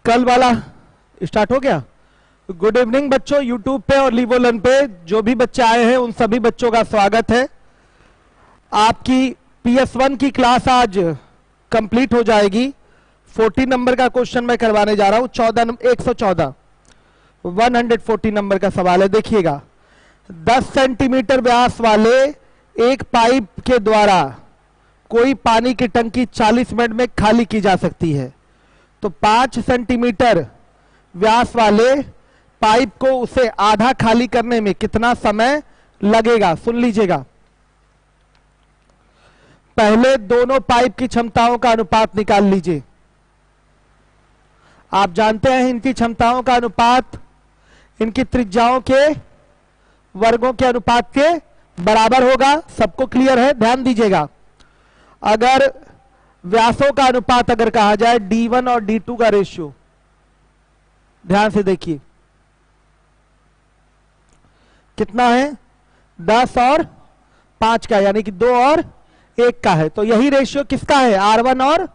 कल वाला स्टार्ट हो गया। गुड इवनिंग बच्चों, यूट्यूब पे और लीवोलन पे जो भी बच्चे आए हैं उन सभी बच्चों का स्वागत है। आपकी PS1 की क्लास आज कंप्लीट हो जाएगी। 40 नंबर का क्वेश्चन मैं करवाने जा रहा हूं। 140 नंबर का सवाल है। देखिएगा, 10 सेंटीमीटर व्यास वाले एक पाइप के द्वारा कोई पानी की टंकी 40 मिनट में खाली की जा सकती है, तो 5 सेंटीमीटर व्यास वाले पाइप को उसे आधा खाली करने में कितना समय लगेगा। सुन लीजिएगा, पहले दोनों पाइप की क्षमताओं का अनुपात निकाल लीजिए। आप जानते हैं इनकी क्षमताओं का अनुपात इनकी त्रिज्याओं के वर्गों के अनुपात के बराबर होगा। सबको क्लियर है? ध्यान दीजिएगा, अगर व्यासों का अनुपात अगर कहा जाए D1 और D2 का रेशियो, ध्यान से देखिए कितना है, 10 और 5 का, यानी कि 2 और 1 का है। तो यही रेशियो किसका है? R1 और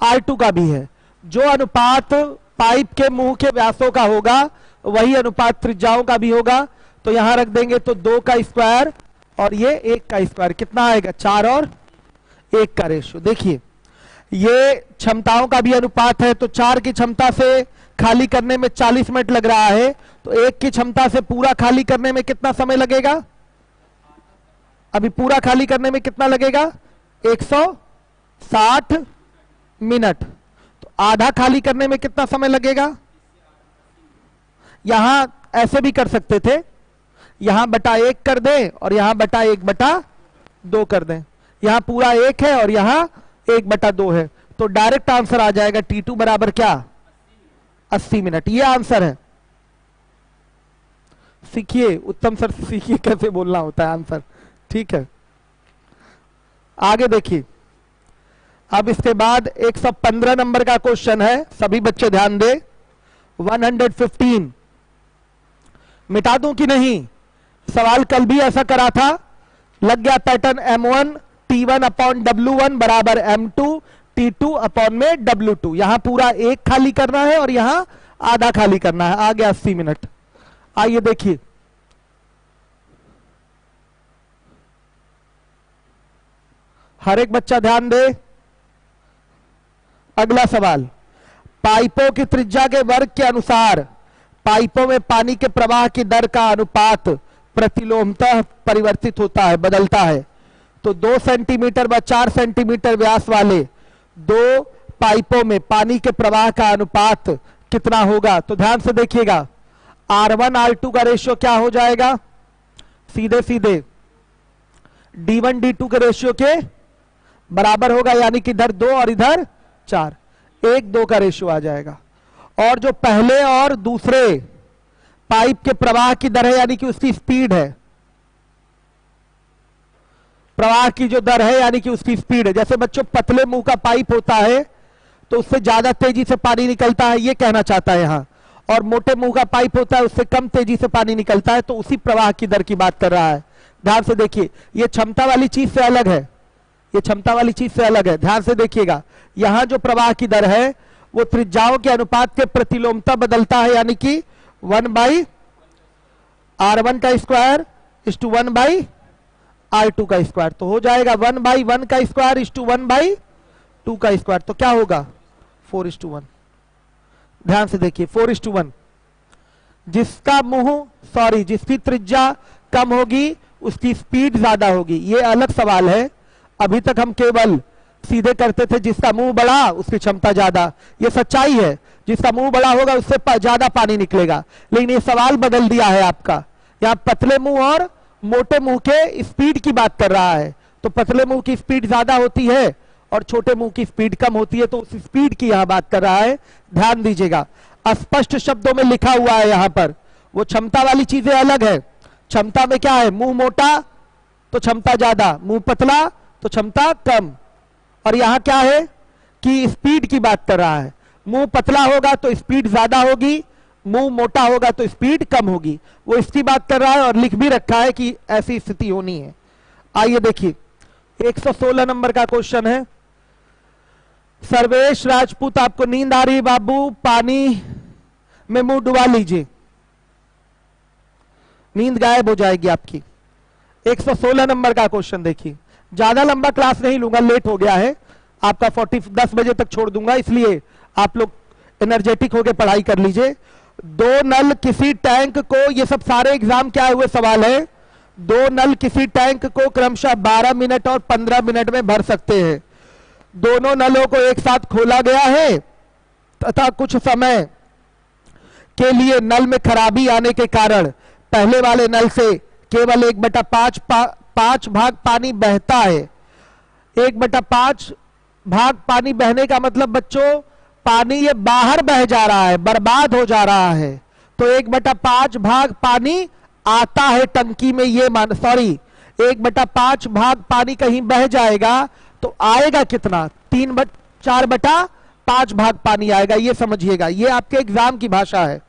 R2 का भी है। जो अनुपात पाइप के मुंह के व्यासों का होगा वही अनुपात त्रिज्याओं का भी होगा। तो यहां रख देंगे तो 2 का स्क्वायर और ये 1 का स्क्वायर, कितना आएगा? 4 और 1 का रेशियो। देखिए, ये क्षमताओं का भी अनुपात है, तो 4 की क्षमता से खाली करने में 40 मिनट लग रहा है, तो 1 की क्षमता से पूरा खाली करने में कितना समय लगेगा? अभी पूरा खाली करने में कितना लगेगा? 160 मिनट। तो आधा खाली करने में कितना समय लगेगा? यहां ऐसे भी कर सकते थे, यहां बटा 1 कर दें और यहां बटा 1/2 कर दें। यहां पूरा 1 है और यहां 1/2 है, तो डायरेक्ट आंसर आ जाएगा T2 बराबर क्या? 80 मिनट। ये आंसर है। सीखिए, उत्तम सर सीखिए कैसे बोलना होता है आंसर। ठीक है, आगे देखिए। अब इसके बाद 115 नंबर का क्वेश्चन है, सभी बच्चे ध्यान दें। 115 मिटा दूं कि नहीं? सवाल कल भी ऐसा करा था, लग गया pattern. M1 T1 upon W1 बराबर M2 T2 अपॉन में W2। यहां पूरा 1 खाली करना है और यहां आधा खाली करना है। आ गया 80 मिनट। आइए देखिए, हर एक बच्चा ध्यान दे। अगला सवाल, पाइपों की त्रिज्या के वर्ग के अनुसार पाइपों में पानी के प्रवाह की दर का अनुपात प्रतिलोमतः परिवर्तित होता है, बदलता है। तो 2 सेंटीमीटर व 4 सेंटीमीटर व्यास वाले 2 पाइपों में पानी के प्रवाह का अनुपात कितना होगा? तो ध्यान से देखिएगा, R1 R2 का रेशियो क्या हो जाएगा? सीधे सीधे D1 D2 के रेशियो के बराबर होगा, यानी कि इधर 2 और इधर 4, 1-2 का रेशियो आ जाएगा। और जो पहले और दूसरे पाइप के प्रवाह की दर है, यानी कि उसकी स्पीड है, प्रवाह की जो दर है यानी कि उसकी स्पीड है। जैसे बच्चों पतले मुंह का पाइप होता है तो उससे ज्यादा तेजी से पानी निकलता है, ये कहना चाहता है यहां। और मोटे मुंह का पाइप होता है उससे कम तेजी से पानी निकलता है, तो उसी प्रवाह की दर की बात कर रहा है। ध्यान से देखिए, ये क्षमता वाली चीज से अलग है, ये क्षमता वाली चीज से अलग है। ध्यान से देखिएगा, यहां जो प्रवाह की दर है वो त्रिज्याओं के अनुपात के प्रतिलोमता बदलता है, यानी कि 1/R1 का स्क्वायर इज टू 1/R2 का स्क्वायर। तो हो जाएगा 1/1 का स्क्वायर इज टू 1/2 का स्क्वायर। तो क्या होगा? 4:1। ध्यान से देखिए, 4:1। जिसका जिसकी त्रिज्या कम होगी उसकी स्पीड ज्यादा होगी। ये अलग सवाल है। अभी तक हम केवल सीधे करते थे, जिसका मुंह बड़ा उसकी क्षमता ज्यादा। ये सच्चाई है, जिसका मुंह बड़ा होगा उससे ज्यादा पानी निकलेगा। लेकिन ये सवाल बदल दिया है आपका, यहां पतले मुंह और मोटे मुंह के स्पीड की बात कर रहा है। तो पतले मुंह की स्पीड ज्यादा होती है और छोटे मुंह की स्पीड कम होती है, तो उस स्पीड की यहां बात कर रहा है। ध्यान दीजिएगा, स्पष्ट शब्दों में लिखा हुआ है यहां पर। वो क्षमता वाली चीजें अलग है। क्षमता में क्या है? मुंह मोटा तो क्षमता ज्यादा, मुंह पतला तो क्षमता कम। और यहां क्या है कि स्पीड की बात कर रहा है। मुंह पतला होगा तो स्पीड ज्यादा होगी, मुंह मोटा होगा तो स्पीड कम होगी। वो इसकी बात कर रहा है और लिख भी रखा है कि ऐसी स्थिति होनी है। आइए देखिए, 116 नंबर का क्वेश्चन है। सर्वेश राजपूत, आपको नींद आ रही है बाबू? पानी में मुंह डुबा लीजिए, नींद गायब हो जाएगी आपकी। 116 नंबर का क्वेश्चन देखिए। ज्यादा लंबा क्लास नहीं लूंगा, लेट हो गया है आपका, 10 बजे तक छोड़ दूंगा, इसलिए आप लोग एनर्जेटिक होकर पढ़ाई कर लीजिए। दो नल किसी टैंक को, ये सब सारे एग्जाम के आए हुए सवाल है। दो नल किसी टैंक को क्रमशः 12 मिनट और 15 मिनट में भर सकते हैं। दोनों नलों को एक साथ खोला गया है तथा कुछ समय के लिए नल में खराबी आने के कारण पहले वाले नल से केवल 1/5 भाग पानी बहता है। 1/5 भाग पानी बहने का मतलब बच्चों, पानी ये बाहर बह जा रहा है, बर्बाद हो जा रहा है। तो 1/5 भाग पानी आता है टंकी में, ये मान, सॉरी 1/5 भाग पानी कहीं बह जाएगा तो आएगा कितना? 4/5 भाग पानी आएगा, ये समझिएगा, ये आपके एग्जाम की भाषा है।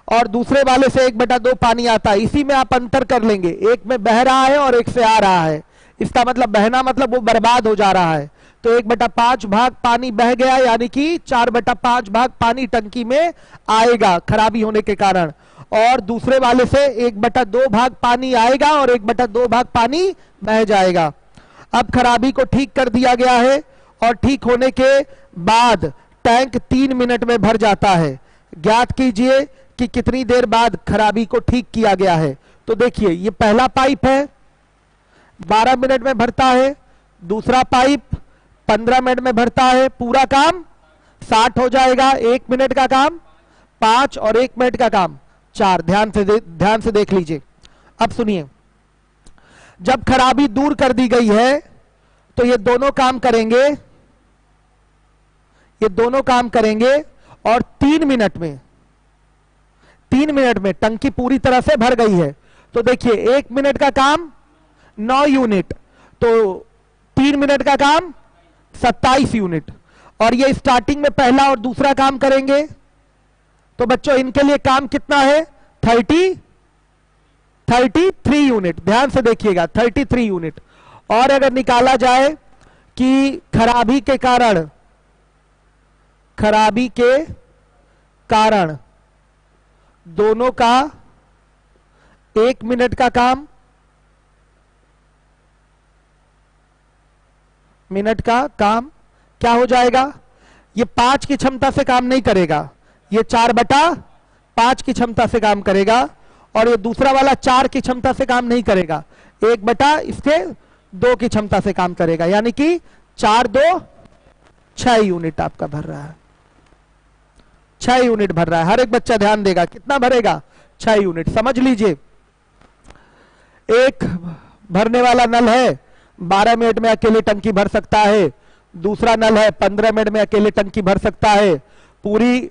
और दूसरे वाले से 1/2 पानी आता है, इसी में आप अंतर कर लेंगे, एक में बह रहा है और एक से आ रहा है। इसका मतलब बहना मतलब वो बर्बाद हो जा रहा है। तो 1/5 भाग पानी बह गया, यानी कि 4/5 भाग पानी टंकी में आएगा खराबी होने के कारण। और दूसरे वाले से 1/2 भाग पानी आएगा और 1/2 भाग पानी बह जाएगा। अब खराबी को ठीक कर दिया गया है और ठीक होने के बाद टैंक 3 मिनट में भर जाता है। ज्ञात कीजिए कि कितनी देर बाद खराबी को ठीक किया गया है। तो देखिए, ये पहला पाइप है, 12 मिनट में भरता है। दूसरा पाइप 15 मिनट में भरता है। पूरा काम 60 हो जाएगा। 1 मिनट का काम 5 और 1 मिनट का काम 4। ध्यान से देख लीजिए। अब सुनिए, जब खराबी दूर कर दी गई है तो ये दोनों काम करेंगे, ये दोनों काम करेंगे और 3 मिनट में टंकी पूरी तरह से भर गई है। तो देखिए, 1 मिनट का काम 9 यूनिट, तो 3 मिनट का काम 27 यूनिट। और ये स्टार्टिंग में पहला और दूसरा काम करेंगे। तो बच्चों इनके लिए काम कितना है? 33 यूनिट। ध्यान से देखिएगा, 33 यूनिट। और अगर निकाला जाए कि खराबी के कारण दोनों का 1 मिनट का काम, क्या हो जाएगा? ये 5 की क्षमता से काम नहीं करेगा, ये 4/5 की क्षमता से काम करेगा। और ये दूसरा वाला 4 की क्षमता से काम नहीं करेगा, 1/2 की क्षमता से काम करेगा। यानी कि 4 2 6 यूनिट आपका भर रहा है, 6 यूनिट भर रहा है। हर एक बच्चा ध्यान देगा, कितना भरेगा? 6 यूनिट। समझ लीजिए, एक भरने वाला नल है 12 मिनट में अकेले टंकी भर सकता है। दूसरा नल है 15 मिनट में अकेले टंकी भर सकता है। पूरी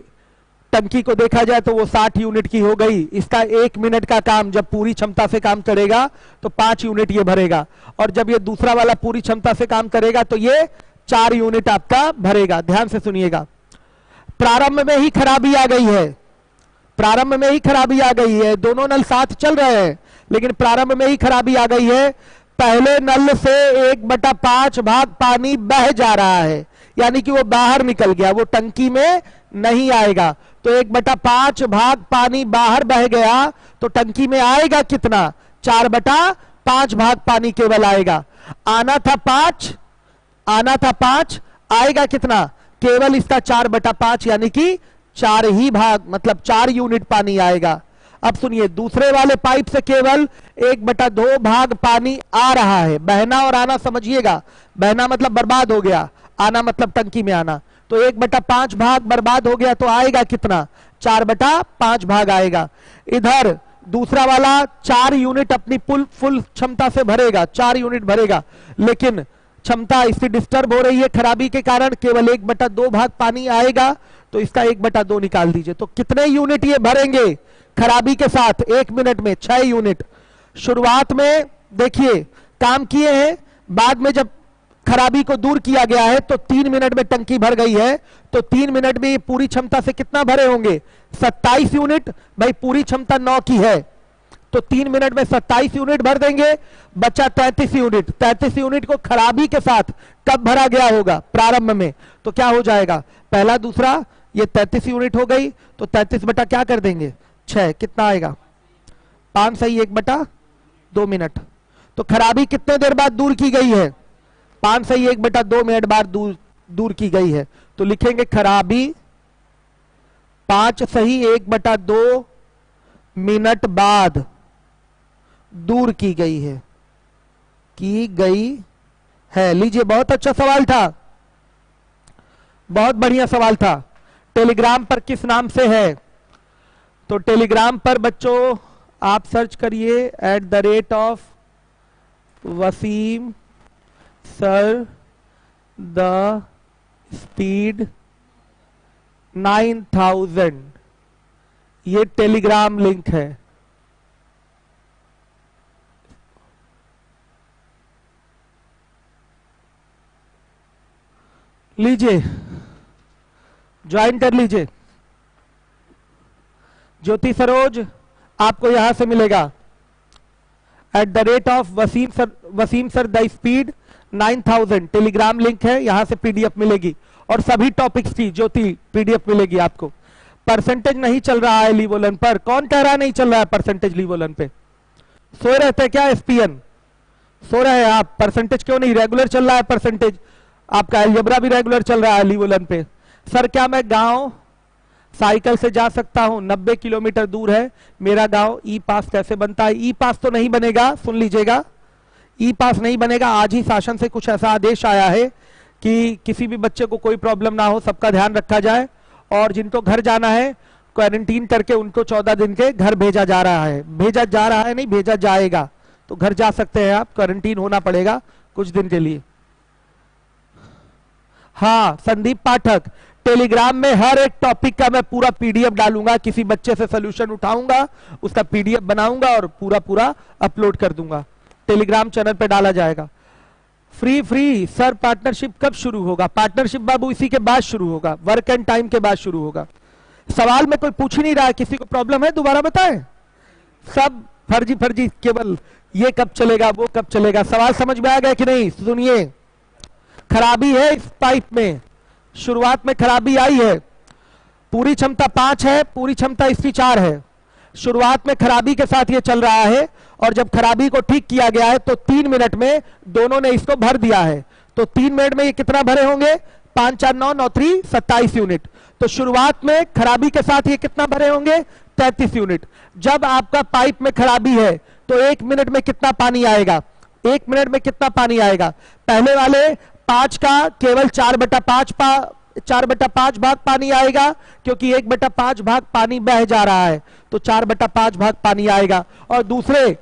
टंकी को देखा जाए तो वो 60 यूनिट की हो गई। इसका 1 मिनट का काम जब पूरी क्षमता से काम करेगा तो 5 यूनिट ये भरेगा। और जब ये दूसरा वाला पूरी क्षमता से काम करेगा तो ये 4 यूनिट आपका भरेगा। ध्यान से सुनिएगा, प्रारंभ में ही खराबी आ गई है, प्रारंभ में ही खराबी आ गई है। दोनों नल साथ चल रहे हैं लेकिन प्रारंभ में ही खराबी आ गई है। पहले नल से 1/5 भाग पानी बह जा रहा है, यानी कि वो बाहर निकल गया, वो टंकी में नहीं आएगा। तो 1/5 भाग पानी बाहर बह गया तो टंकी में आएगा कितना? 4/5 भाग पानी केवल आएगा। आना था 5, आएगा कितना? केवल इसका 4/5, यानी कि 4 ही भाग, मतलब 4 यूनिट पानी आएगा। अब सुनिए, दूसरे वाले पाइप से केवल 1/2 भाग पानी आ रहा है। बहना और आना समझिएगा, बहना मतलब बर्बाद हो गया, आना मतलब टंकी में आना। तो 1/5 भाग बर्बाद हो गया तो आएगा कितना? 4/5 भाग आएगा। इधर दूसरा वाला 4 यूनिट अपनी फुल क्षमता से भरेगा, 4 यूनिट भरेगा, लेकिन क्षमता इसकी डिस्टर्ब हो रही है खराबी के कारण, केवल 1/2 भाग पानी आएगा। तो इसका 1/2 निकाल दीजिए। तो कितने यूनिट ये भरेंगे खराबी के साथ? 1 मिनट में 6 यूनिट। शुरुआत में देखिए काम किए हैं, बाद में जब खराबी को दूर किया गया है तो 3 मिनट में टंकी भर गई है। तो 3 मिनट में ये पूरी क्षमता से कितना भरे होंगे? 27 यूनिट। भाई पूरी क्षमता 9 की है, तो 3 मिनट में 27 यूनिट भर देंगे, बचा 33 यूनिट। 33 यूनिट को खराबी के साथ कब भरा गया होगा? प्रारंभ में। तो क्या हो जाएगा? पहला दूसरा, ये 33 यूनिट हो गई, तो 33 बटा क्या कर देंगे? 6। कितना आएगा? 5 सही 1 बटा 2 मिनट। तो खराबी कितने देर बाद दूर की गई है? 5 सही 1 बटा 2 मिनट बाद दूर की गई है। तो लिखेंगे खराबी 5 सही 1 बटा 2 मिनट बाद दूर की गई है, लीजिए, बहुत अच्छा सवाल था, बहुत बढ़िया सवाल था। टेलीग्राम पर किस नाम से है? तो टेलीग्राम पर बच्चों आप सर्च करिए @, वसीम सर द स्पीड 9000, ये टेलीग्राम लिंक है। लीजिए, ज्वाइन कर लीजिए। ज्योति सरोज आपको यहां से मिलेगा @ Wasim sir the speed 9000, Telegram link है, यहां से पीडीएफ मिलेगी और सभी टॉपिक्स की ज्योति पीडीएफ मिलेगी आपको। परसेंटेज नहीं चल रहा है लीवोलन पर, कौन कह रहा है नहीं चल रहा है परसेंटेज लीवोलन पे? सोए रहते हैं क्या एसपीएन? सो रहे हैं आप? परसेंटेज क्यों नहीं? रेगुलर चल रहा है परसेंटेज, आपका अलजेब्रा भी रेगुलर चल रहा है लीवोलन पे। सर क्या मैं गांव साइकिल से जा सकता हूं? 90 किलोमीटर दूर है मेरा गांव, ई पास कैसे बनता है? ई पास तो नहीं बनेगा, सुन लीजिएगा, ई पास नहीं बनेगा। आज ही शासन से कुछ ऐसा आदेश आया है कि किसी भी बच्चे को कोई प्रॉब्लम ना हो, सबका ध्यान रखा जाए, और जिनको घर जाना है क्वारंटीन करके उनको 14 दिन के घर भेजा जा रहा है। भेजा जा रहा है नहीं, भेजा जाएगा, तो घर जा सकते हैं आप, क्वारंटीन होना पड़ेगा कुछ दिन के लिए। हाँ संदीप पाठक, टेलीग्राम में हर एक टॉपिक का मैं पूरा पीडीएफ डालूंगा, किसी बच्चे से सोल्यूशन उठाऊंगा, उसका पीडीएफ बनाऊंगा और पूरा अपलोड कर दूंगा, टेलीग्राम चैनल पे डाला जाएगा। फ्री सर पार्टनरशिप कब शुरू होगा? पार्टनरशिप बाबू इसी के बाद शुरू होगा, वर्क एंड टाइम के बाद शुरू होगा। सवाल में कोई पूछ ही नहीं रहा है, किसी को प्रॉब्लम है? दोबारा बताएं। सब फर्जी, केवल ये कब चलेगा, वो कब चलेगा। सवाल समझ में आ गया कि नहीं? सुनिए, खराबी है इस पाइप में, शुरुआत में खराबी आई है, पूरी क्षमता 5 है, पूरी क्षमता इसकी 4 है। शुरुआत में खराबी के साथ ये चल रहा है, और जब खराबी को ठीक किया गया है तो 3 मिनट में दोनों ने इसको भर दिया है। तो 3 मिनट में ये कितना भरे होंगे? 5 4 9 9 3 27 यूनिट। तो शुरुआत में खराबी के साथ ये कितना भरे होंगे? 33 यूनिट। जब आपका पाइप में खराबी है तो 1 मिनट में कितना पानी आएगा? 1 मिनट में कितना पानी आएगा? पहले वाले 5 का केवल 4/5 भाग पानी आएगा, क्योंकि 1/5 भाग पानी बह जा रहा है, तो 4/5 भाग पानी आएगा। और दूसरे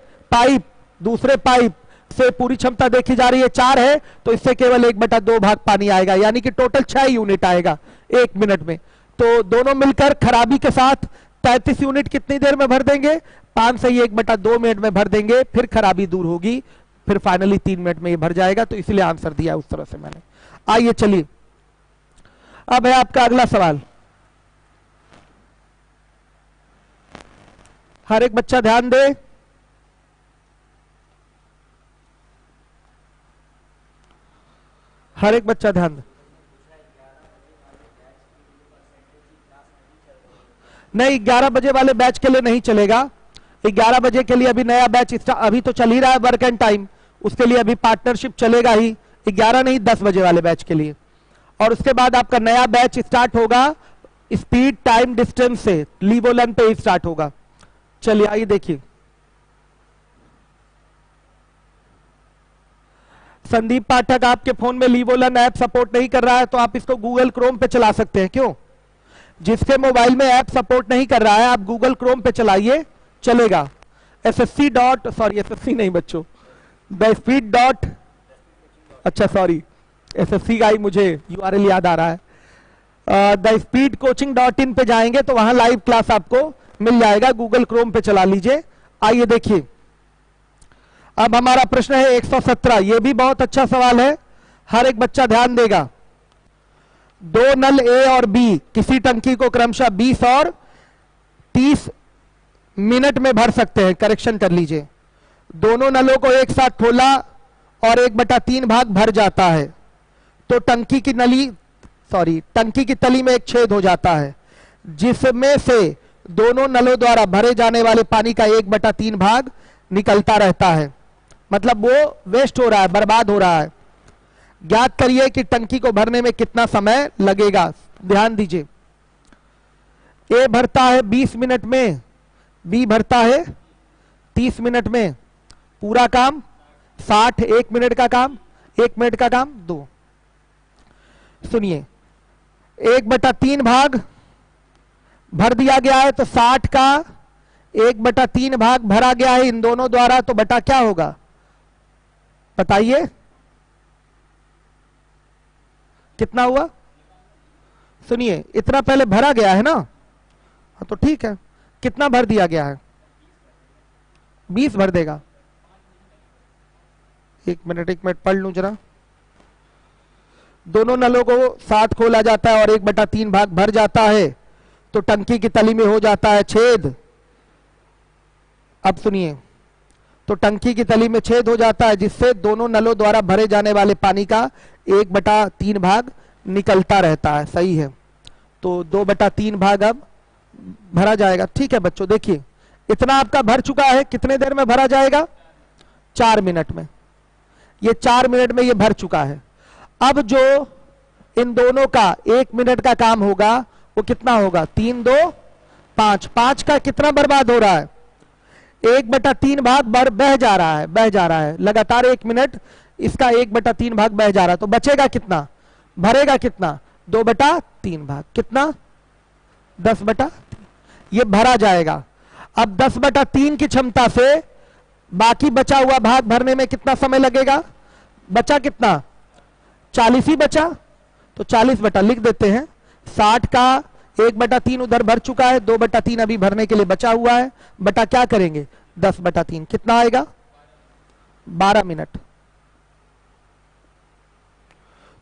पाइप से पूरी क्षमता देखी जा रही है 4 है, तो इससे केवल 1/2 भाग पानी आएगा, यानी कि टोटल 6 यूनिट आएगा 1 मिनट में। तो दोनों मिलकर खराबी के साथ 33 यूनिट कितनी देर में भर देंगे? 5 से 1/2 मिनट में भर देंगे, फिर खराबी दूर होगी, फिर फाइनली 3 मिनट में ये भर जाएगा। तो इसलिए आंसर दिया उस तरह से मैंने। आइए चलिए, अब है आपका अगला सवाल। हर एक बच्चा ध्यान दे। हर एक बच्चा ध्यान दे। नहीं, 11 बजे वाले बैच के लिए नहीं चलेगा। 11 बजे के लिए अभी नया बैच अभी तो चल ही रहा है, वर्क एंड टाइम, उसके लिए अभी पार्टनरशिप चलेगा ही। 11 नहीं, 10 बजे वाले बैच के लिए। और उसके बाद आपका नया बैच स्टार्ट होगा स्पीड टाइम डिस्टेंस से, लीवोलन पे ही स्टार्ट होगा। चलिए आइए देखिए, संदीप पाठक आपके फोन में लीवोलन ऐप सपोर्ट नहीं कर रहा है, तो आप इसको गूगल क्रोम पे चला सकते हैं। क्यों? जिसके मोबाइल में ऐप सपोर्ट नहीं कर रहा है, आप गूगल क्रोम पे चलाइए, चलेगा। एसएससी नहीं बच्चों, द स्पीड डॉट, अच्छा सॉरी, एसएससी का ही मुझे यूआरएल याद आ रहा है। द स्पीड coaching.in पे जाएंगे तो वहां लाइव क्लास आपको मिल जाएगा, गूगल क्रोम पे चला लीजिए। आइए देखिए, अब हमारा प्रश्न है 117। ये भी बहुत अच्छा सवाल है, हर एक बच्चा ध्यान देगा। 2 नल ए और बी किसी टंकी को क्रमशः 20 और 30 मिनट में भर सकते हैं। करेक्शन कर लीजिए, दोनों नलों को एक साथ खोला और 1/3 भाग भर जाता है, तो टंकी की तली में एक छेद हो जाता है, जिसमें से दोनों नलों द्वारा भरे जाने वाले पानी का 1/3 भाग निकलता रहता है। मतलब वो वेस्ट हो रहा है, बर्बाद हो रहा है। ज्ञात करिए कि टंकी को भरने में कितना समय लगेगा। ध्यान दीजिए, ए भरता है 20 मिनट में, बी भरता है 30 मिनट में। पूरा काम 60, 1 मिनट का काम 1 मिनट का काम 2। सुनिए, 1/3 भाग भर दिया गया है, तो 60 का 1/3 भाग भरा गया है इन दोनों द्वारा, तो बटा क्या होगा बताइए, कितना हुआ? सुनिए, इतना पहले भरा गया है ना, तो ठीक है, कितना भर दिया गया है? 20 भर देगा। एक मिनट पढ़ लूं जरा। दोनों नलों को 60 खोला जाता है और 1/3 भाग भर जाता है, तो टंकी की तली में हो जाता है छेद। अब सुनिए, तो टंकी की तली में छेद हो जाता है, जिससे दोनों नलों द्वारा भरे जाने वाले पानी का 1/3 भाग निकलता रहता है। सही है, तो 2/3 भाग अब भरा जाएगा। ठीक है बच्चों, देखिए इतना आपका भर चुका है, कितने देर में भरा जाएगा? 4 मिनट में। ये 4 मिनट में ये भर चुका है। अब जो इन दोनों का 1 मिनट का काम होगा वो कितना होगा? 3 2 5। 5 का कितना बर्बाद हो रहा है? 1/3 भाग बह जा रहा है लगातार 1 मिनट, इसका 1/3 भाग बह जा रहा है, तो बचेगा कितना? भरेगा कितना? 2/3 भाग। कितना? 10/3। ये भरा जाएगा। अब 10/3 की क्षमता से बाकी बचा हुआ भाग भरने में कितना समय लगेगा? बचा कितना? 40 ही बचा, तो 40 बटा लिख देते हैं। 60 का 1/3 उधर भर चुका है, 2/3 अभी भरने के लिए बचा हुआ है, बटा क्या करेंगे? 10/3। कितना आएगा? 12 मिनट।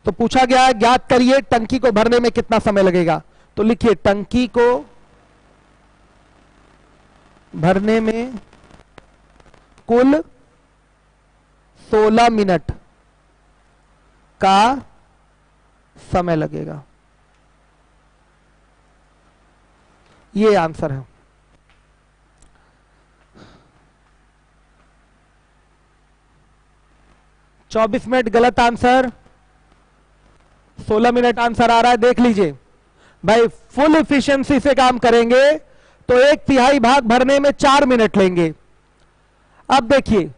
तो पूछा गया है ज्ञात करिए टंकी को भरने में कितना समय लगेगा। तो लिखिए, टंकी को भरने में कुल 16 मिनट का समय लगेगा। ये आंसर है। चौबीस मिनट गलत आंसर, 16 मिनट आंसर आ रहा है। देख लीजिए भाई, फुल इफिशिएंसी से काम करेंगे तो 1/3 भाग भरने में 4 मिनट लेंगे। अब देखिए,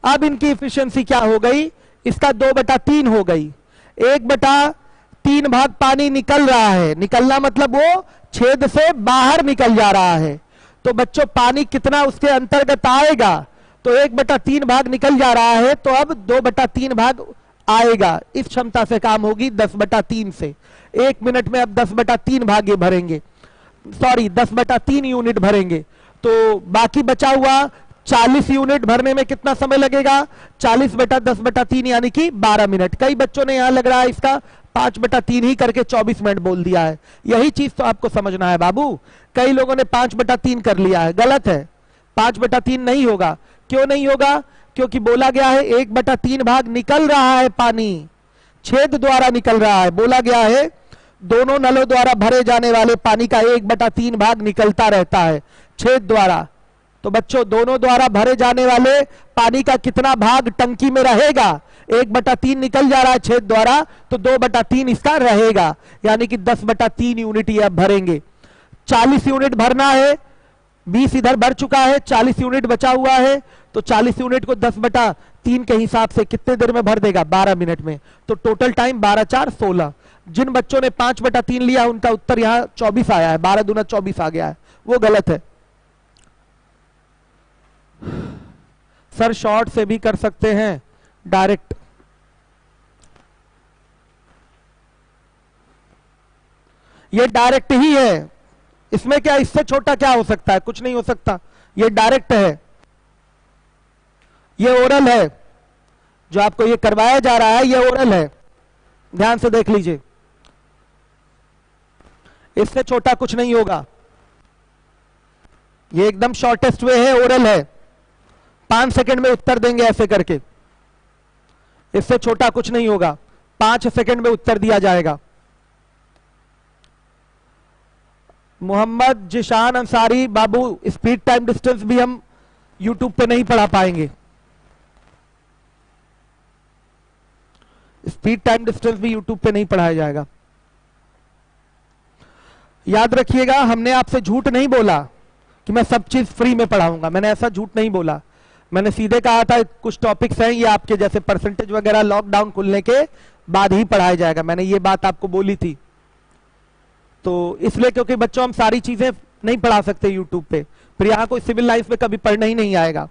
अब इनकी इफिशिएंसी क्या हो गई? इसका 2/3 हो गई। 1/3 भाग पानी निकल रहा है, निकलना मतलब वो छेद से बाहर निकल जा रहा है। तो बच्चों पानी कितना उसके अंतर्गत आएगा? तो 1/3 भाग निकल जा रहा है, तो अब 2/3 भाग आएगा। इस क्षमता से काम होगी 10/3 से। 1 मिनट में अब 10/3 भाग ये भरेंगे, 10/3 यूनिट भरेंगे। तो बाकी बचा हुआ 40 यूनिट भरने में कितना समय लगेगा? 40/10/3 यानी कि 12 मिनट। कई बच्चों ने यहां लग रहा है इसका 5/3 ही करके 24 मिनट बोल दिया है। यही चीज तो आपको समझना है बाबू। कई लोगों ने 5/3 कर लिया है, गलत है। 5/3 नहीं होगा। क्यों नहीं होगा? क्योंकि बोला गया है 1/3 भाग निकल रहा है, पानी छेद द्वारा निकल रहा है। बोला गया है दोनों नलों द्वारा भरे जाने वाले पानी का 1/3 भाग निकलता रहता है छेद द्वारा। तो बच्चों, दोनों द्वारा भरे जाने वाले पानी का कितना भाग टंकी में रहेगा? 1/3 निकल जा रहा है छेद द्वारा, तो 2/3 इसका रहेगा, यानी कि 10/3 यूनिट ये अब भरेंगे। 40 यूनिट भरना है, 20 इधर भर चुका है, 40 यूनिट बचा हुआ है, तो 40 यूनिट को 10/3 के हिसाब से कितने देर में भर देगा? 12 मिनट में। तो टोटल टाइम 12 4 16। जिन बच्चों ने 5/3 लिया उनका उत्तर यहाँ 24 आया है, 12 दूना 24 आ गया है, वो गलत है। सर शॉर्ट से भी कर सकते हैं, डायरेक्ट। ये डायरेक्ट ही है, इसमें क्या, इससे छोटा क्या हो सकता है? कुछ नहीं हो सकता, ये डायरेक्ट है। ये ओरल है, जो आपको ये करवाया जा रहा है ये ओरल है, ध्यान से देख लीजिए। इससे छोटा कुछ नहीं होगा। ये एकदम शॉर्टेस्ट वे है, ओरल है, 5 सेकंड में उत्तर देंगे ऐसे करके, इससे छोटा कुछ नहीं होगा, 5 सेकंड में उत्तर दिया जाएगा। मोहम्मद जिशान अंसारी बाबू, स्पीड टाइम डिस्टेंस भी हम यूट्यूब पे नहीं पढ़ा पाएंगे, स्पीड टाइम डिस्टेंस भी यूट्यूब पे नहीं पढ़ाया जाएगा। याद रखिएगा, हमने आपसे झूठ नहीं बोला कि मैं सब चीज फ्री में पढ़ाऊंगा, मैंने ऐसा झूठ नहीं बोला। मैंने सीधे कहा था कुछ टॉपिक्स हैं ये आपके जैसे परसेंटेज वगैरह लॉकडाउन खुलने के बाद ही पढ़ाया जाएगा, मैंने ये बात आपको बोली थी। तो इसलिए क्योंकि बच्चों हम सारी चीजें नहीं पढ़ा सकते यूट्यूब पे, फिर यहां कोई सिविल लाइफ में कभी पढ़ना ही नहीं आएगा।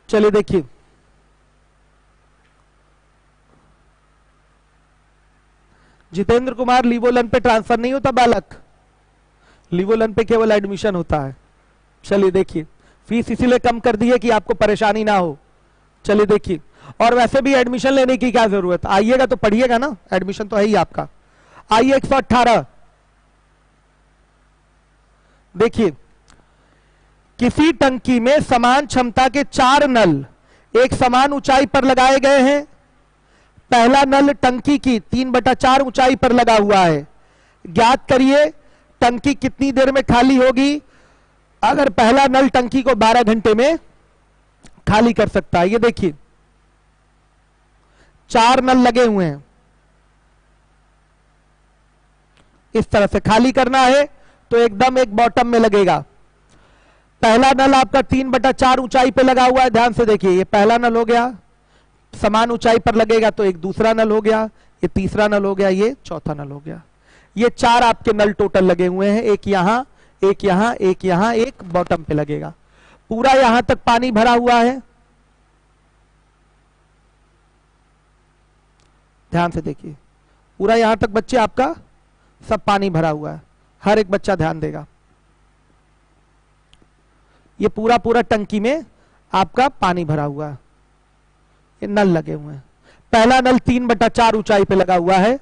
चलिए देखिए, जितेंद्र कुमार, लीवोलन पे ट्रांसफर नहीं होता बालक, लीवोलन पे केवल एडमिशन होता है। चलिए देखिए, फीस इसीलिए कम कर दी है कि आपको परेशानी ना हो। चलिए देखिए, और वैसे भी एडमिशन लेने की क्या जरूरत, आइएगा तो पढ़िएगा ना, एडमिशन तो है ही आपका। आइए 118, देखिए, किसी टंकी में समान क्षमता के 4 नल एक समान ऊंचाई पर लगाए गए हैं। पहला नल टंकी की 3/4 ऊंचाई पर लगा हुआ है। ज्ञात करिए टंकी कितनी देर में खाली होगी अगर पहला नल टंकी को 12 घंटे में खाली कर सकता है। ये देखिए 4 नल लगे हुए हैं, इस तरह से खाली करना है तो एकदम एक बॉटम में लगेगा। पहला नल आपका 3/4 ऊंचाई पे लगा हुआ है, ध्यान से देखिए, ये पहला नल हो गया, समान ऊंचाई पर लगेगा तो एक दूसरा नल हो गया, ये तीसरा नल हो गया, ये चौथा नल हो गया। ये 4 आपके नल टोटल लगे हुए हैं, एक यहां, एक यहां, एक यहां, एक बॉटम पे लगेगा। पूरा यहां तक पानी भरा हुआ है, ध्यान से देखिए, पूरा यहां तक बच्चे आपका सब पानी भरा हुआ है, हर एक बच्चा ध्यान देगा। ये पूरा पूरा टंकी में आपका पानी भरा हुआ है, ये नल लगे हुए हैं। पहला नल 3/4 ऊंचाई पे लगा हुआ है,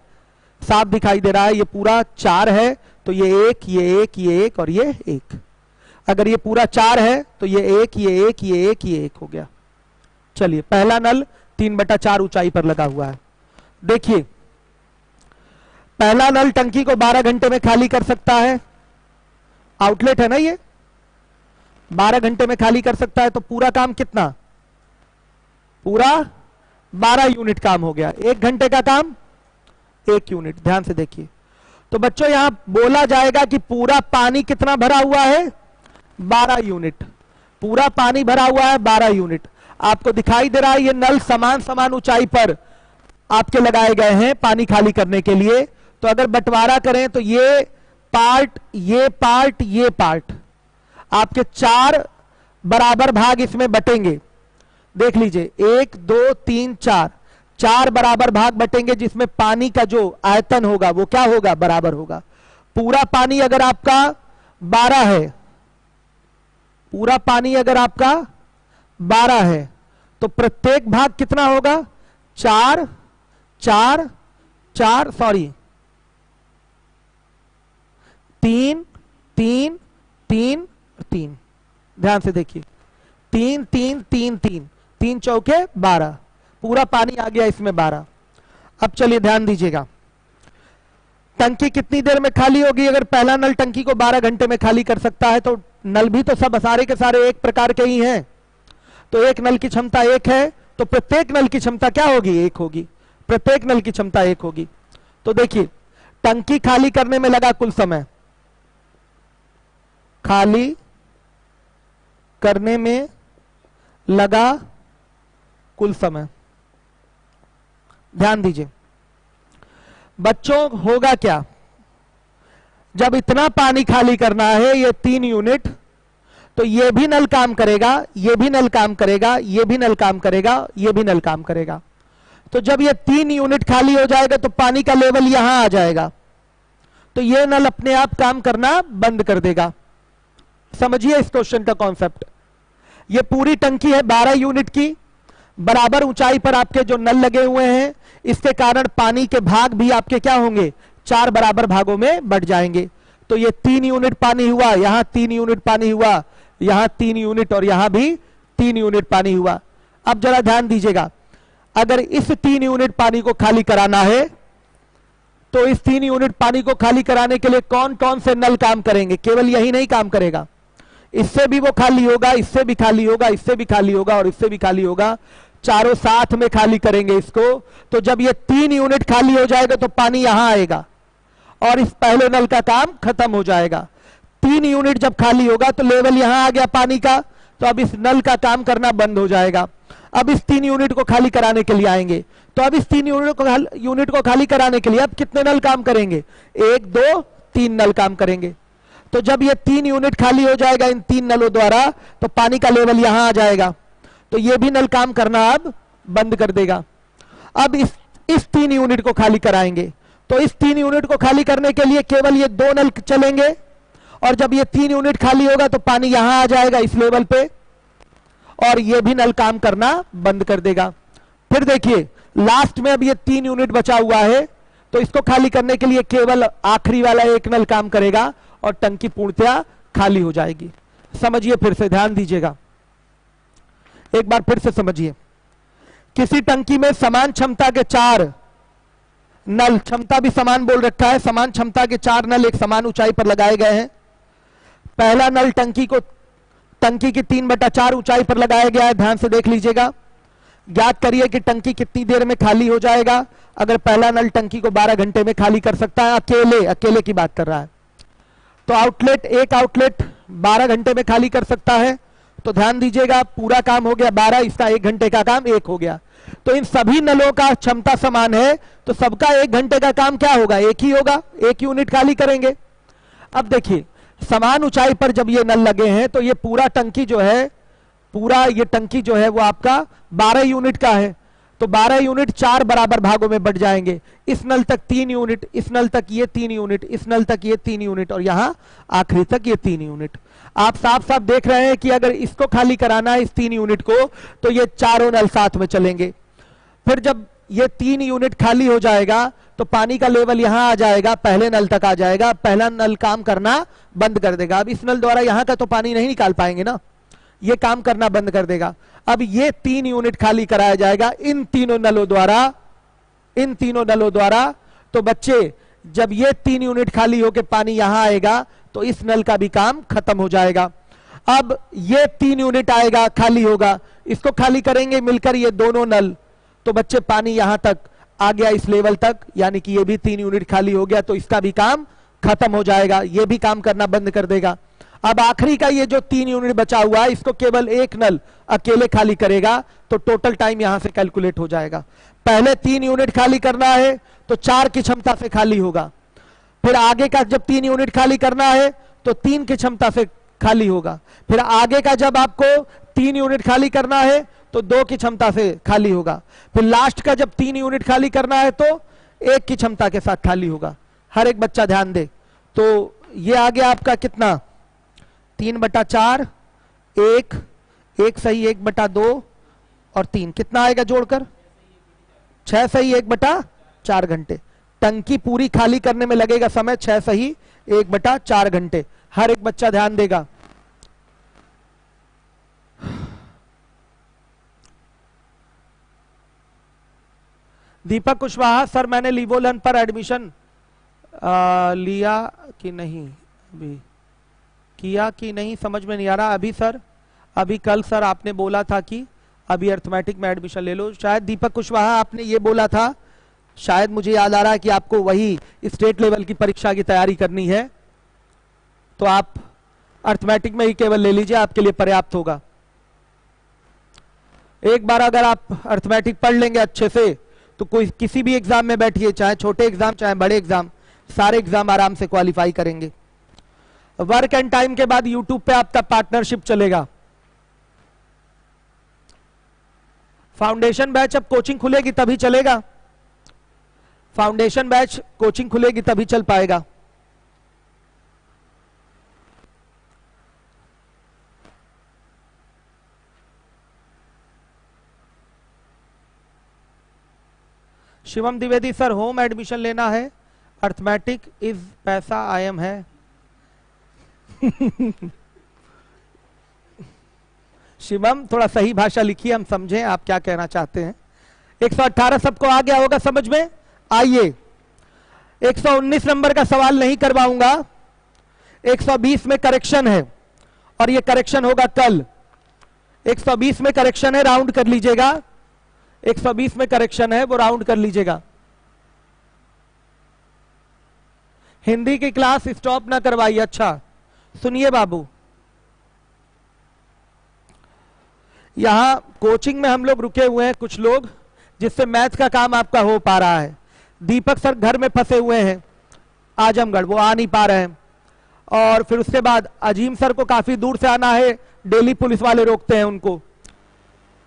साफ दिखाई दे रहा है, ये पूरा 4 है तो ये 1, ये 1, ये 1 और ये 1। अगर ये पूरा 4 है तो ये 1, ये 1, ये 1, ये 1 हो गया। चलिए, पहला नल 3/4 ऊंचाई पर लगा हुआ है। देखिए, पहला नल टंकी को 12 घंटे में खाली कर सकता है, आउटलेट है ना ये, 12 घंटे में खाली कर सकता है, तो पूरा काम कितना, पूरा 12 यूनिट काम हो गया। 1 घंटे का काम 1 यूनिट, ध्यान से देखिए। तो बच्चों यहां बोला जाएगा कि पूरा पानी कितना भरा हुआ है, 12 यूनिट, पूरा पानी भरा हुआ है 12 यूनिट। आपको दिखाई दे रहा है ये नल समान समान ऊंचाई पर आपके लगाए गए हैं पानी खाली करने के लिए। तो अगर बंटवारा करें तो ये पार्ट, ये पार्ट, ये पार्ट, आपके 4 बराबर भाग इसमें बटेंगे। देख लीजिए, 1, 2, 3, 4 बराबर भाग बटेंगे, जिसमें पानी का जो आयतन होगा वो क्या होगा, बराबर होगा। पूरा पानी अगर आपका 12 है, पूरा पानी अगर आपका 12 है तो प्रत्येक भाग कितना होगा, 4, 4, 4, सॉरी 3, 3, 3, 3, ध्यान से देखिए, 3, 3, 3, 3, 3 चौके 12, पूरा पानी आ गया इसमें 12। अब चलिए ध्यान दीजिएगा, टंकी कितनी देर में खाली होगी अगर पहला नल टंकी को 12 घंटे में खाली कर सकता है। तो नल भी तो सब सारे के सारे एक प्रकार के ही हैं, तो एक नल की क्षमता 1 है तो प्रत्येक नल की क्षमता क्या होगी, 1 होगी, प्रत्येक नल की क्षमता 1 होगी। तो देखिए, टंकी खाली करने में लगा कुल समय, खाली करने में लगा कुल समय, ध्यान दीजिए बच्चों, होगा क्या जब इतना पानी खाली करना है, ये 3 यूनिट, तो ये भी नल काम करेगा, ये भी नल काम करेगा, ये भी नल काम करेगा, ये भी नल काम करेगा। तो जब ये 3 यूनिट खाली हो जाएगा तो पानी का लेवल यहां आ जाएगा, तो ये नल अपने आप काम करना बंद कर देगा। समझिए इस क्वेश्चन का कॉन्सेप्ट। ये पूरी टंकी है 12 यूनिट की, बराबर ऊंचाई पर आपके जो नल लगे हुए हैं, इसके कारण पानी के भाग भी आपके क्या होंगे, 4 बराबर भागों में बढ़ जाएंगे। तो ये 3 यूनिट पानी हुआ, यहां 3 यूनिट पानी हुआ, यहां 3 यूनिट और यहां भी 3 यूनिट पानी हुआ। अब जरा ध्यान दीजिएगा, अगर इस 3 यूनिट पानी को खाली कराना है तो इस 3 यूनिट पानी को खाली कराने के लिए कौन कौन से नल काम करेंगे? केवल यही नहीं काम करेगा, इससे भी वो खाली होगा, इससे भी खाली होगा, इससे भी खाली होगा और इससे भी खाली होगा, चारों साथ में खाली करेंगे इसको। तो जब ये 3 यूनिट खाली हो जाएगा तो पानी यहां आएगा और इस पहले नल का काम खत्म हो जाएगा। 3 यूनिट जब खाली होगा तो लेवल यहां आ गया पानी का, तो अब इस नल का काम करना बंद हो जाएगा। अब इस 3 यूनिट को खाली कराने के लिए आएंगे, तो अब इस 3 यूनिट को खाली कराने के लिए अब कितने नल काम करेंगे? 1 2 3 नल काम करेंगे। तो जब ये 3 यूनिट खाली हो जाएगा इन 3 नलों द्वारा, तो पानी का लेवल यहां आ जाएगा, तो ये भी नल काम करना अब बंद कर देगा। अब इस 3 यूनिट को खाली कराएंगे, तो इस 3 यूनिट को खाली करने के लिए केवल ये 2 नल चलेंगे और जब ये 3 यूनिट खाली होगा तो पानी यहां आ जाएगा इस लेवल पे और ये भी नल काम करना बंद कर देगा। फिर देखिए लास्ट में अब ये 3 यूनिट बचा हुआ है, तो इसको खाली करने के लिए केवल आखिरी वाला एक नल काम करेगा और टंकी पूर्णतया खाली हो जाएगी। समझिए, फिर से ध्यान दीजिएगा, एक बार फिर से समझिए। किसी टंकी में समान क्षमता के 4 नल, क्षमता भी समान बोल रखा है, समान क्षमता के 4 नल एक समान ऊंचाई पर लगाए गए हैं। पहला नल टंकी की 3/4 ऊंचाई पर लगाया गया है, ध्यान से देख लीजिएगा। ज्ञात करिए कि टंकी कितनी देर में खाली हो जाएगा। अगर पहला नल टंकी को 12 घंटे में खाली कर सकता है, अकेले की बात कर रहा है, तो एक आउटलेट 12 घंटे में खाली कर सकता है। तो ध्यान दीजिएगा, पूरा काम हो गया 12, इसका 1 घंटे का काम 1 हो गया। तो इन सभी नलों का क्षमता समान है, तो सबका 1 घंटे का काम क्या होगा? 1 ही होगा, 1 यूनिट खाली करेंगे। अब देखिए, समान ऊंचाई पर जब ये नल लगे हैं तो ये पूरा टंकी जो है वो आपका 12 यूनिट का है। तो 12 यूनिट 4 बराबर भागों में बढ़ जाएंगे। इस नल तक 3 यूनिट, इस नल तक ये 3 यूनिट, इस नल तक ये 3 यूनिट और यहां आखिरी तक ये 3 यूनिट। आप साफ साफ देख रहे हैं कि अगर इसको खाली कराना है इस 3 यूनिट को, तो ये चारों नल साथ में चलेंगे। फिर जब ये 3 यूनिट खाली हो जाएगा तो पानी का लेवल यहां आ जाएगा, पहले नल तक आ जाएगा, पहला नल काम करना बंद कर देगा। अब इस नल द्वारा यहां का तो पानी नहीं निकाल पाएंगे ना, ये काम करना बंद कर देगा। अब ये 3 यूनिट खाली कराया जाएगा इन तीनों नलों द्वारा। तो बच्चे, जब ये 3 यूनिट खाली होकर पानी यहां आएगा तो इस नल का भी काम खत्म हो जाएगा। अब ये 3 यूनिट आएगा, खाली होगा, इसको खाली करेंगे मिलकर ये दोनों नल, तो बच्चे पानी यहां तक आ गया इस लेवल तक, यानी कि ये भी 3 यूनिट खाली हो गया, तो इसका भी काम खत्म हो जाएगा, ये भी काम करना बंद कर देगा। अब आखिरी का ये जो 3 यूनिट बचा हुआ है, इसको केवल एक नल अकेले खाली करेगा, तो टोटल टाइम यहां से कैलकुलेट हो जाएगा। पहले 3 यूनिट खाली करना है तो 4 की क्षमता से खाली होगा, फिर आगे का जब 3 यूनिट खाली करना है तो 3 की क्षमता से खाली होगा, फिर आगे का जब आपको 3 यूनिट खाली करना है तो 2 की क्षमता से खाली होगा, फिर लास्ट का जब 3 यूनिट खाली करना है तो 1 की क्षमता के साथ खाली होगा। हर एक बच्चा ध्यान दे। तो ये आ गया आपका कितना? 3/4, 1 सही 1/2 और 3, कितना आएगा जोड़कर? 6 सही 1/4 घंटे। टंकी पूरी खाली करने में लगेगा समय 6 सही 1/4 घंटे। हर एक बच्चा ध्यान देगा। दीपक कुशवाहा, सर मैंने लिवोलन पर एडमिशन लिया कि नहीं, अभी किया कि नहीं समझ में नहीं आ रहा। अभी सर, अभी कल सर आपने बोला था कि अभी अर्थमेटिक में एडमिशन ले लो। शायद दीपक कुशवाहा आपने ये बोला था, शायद मुझे याद आ रहा है कि आपको वही स्टेट लेवल की परीक्षा की तैयारी करनी है, तो आप अर्थमेटिक में ही केवल ले लीजिए, आपके लिए पर्याप्त होगा। एक बार अगर आप अर्थमेटिक पढ़ लेंगे अच्छे से तो कोई किसी भी एग्जाम में बैठिए, चाहे छोटे एग्जाम चाहे बड़े एग्जाम, सारे एग्जाम आराम से क्वालिफाई करेंगे। वर्क एंड टाइम के बाद यूट्यूब पे आपका पार्टनरशिप चलेगा। फाउंडेशन बैच अब कोचिंग खुलेगी तभी चलेगा, फाउंडेशन बैच कोचिंग खुलेगी तभी चल पाएगा। Shivam Dwivedi, sir home admission लेना है, अर्थमेटिक इज पैसा IM है, शिवम थोड़ा सही भाषा लिखिए, हम समझें आप क्या कहना चाहते हैं। 118 सबको आ गया होगा समझ में। आइए 119 नंबर का सवाल नहीं करवाऊंगा, 120 में करेक्शन है और ये करेक्शन होगा कल। 120 में करेक्शन है, राउंड कर लीजिएगा। 120 में करेक्शन है, वो राउंड कर लीजिएगा। हिंदी की क्लास स्टॉप ना करवाइए। अच्छा सुनिए बाबू, यहां कोचिंग में हम लोग रुके हुए हैं कुछ लोग, जिससे मैथ का काम आपका हो पा रहा है। दीपक सर घर में फंसे हुए हैं आजमगढ़, वो आ नहीं पा रहे हैं। और फिर उसके बाद अजीम सर को काफी दूर से आना है, डेली पुलिस वाले रोकते हैं उनको।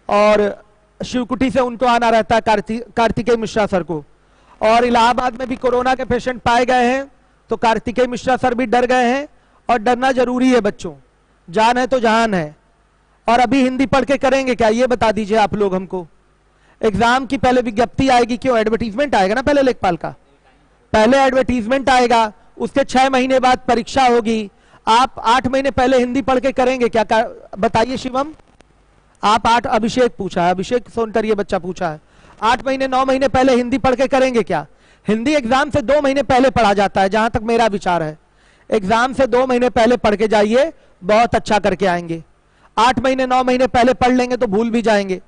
और शिवकुटी से उनको आना रहता है, कार्तिकेय मिश्रा सर को। और इलाहाबाद में भी कोरोना के पेशेंट पाए गए हैं, तो कार्तिकेय मिश्रा सर भी डर गए हैं। और डरना जरूरी है बच्चों, जान है तो जहान है। और अभी हिंदी पढ़ के करेंगे क्या, ये बता दीजिए आप लोग हमको। एग्जाम की पहले विज्ञप्ति आएगी, क्यों एडवर्टीजमेंट आएगा ना पहले लेखपाल का, पहले एडवर्टीजमेंट आएगा, उसके 6 महीने बाद परीक्षा होगी। आप 8 महीने पहले हिंदी पढ़ के करेंगे क्या, बताइए शिवम। आप 8, अभिषेक पूछा है, अभिषेक सोनकर ये बच्चा पूछा है, 8 महीने 9 महीने पहले हिंदी पढ़ के करेंगे क्या। हिंदी एग्जाम से 2 महीने पहले पढ़ा जाता है, जहां तक मेरा विचार है। एग्जाम से 2 महीने पहले पढ़ के जाइए, बहुत अच्छा करके आएंगे। 8 महीने 9 महीने पहले पढ़ लेंगे तो भूल भी जाएंगे।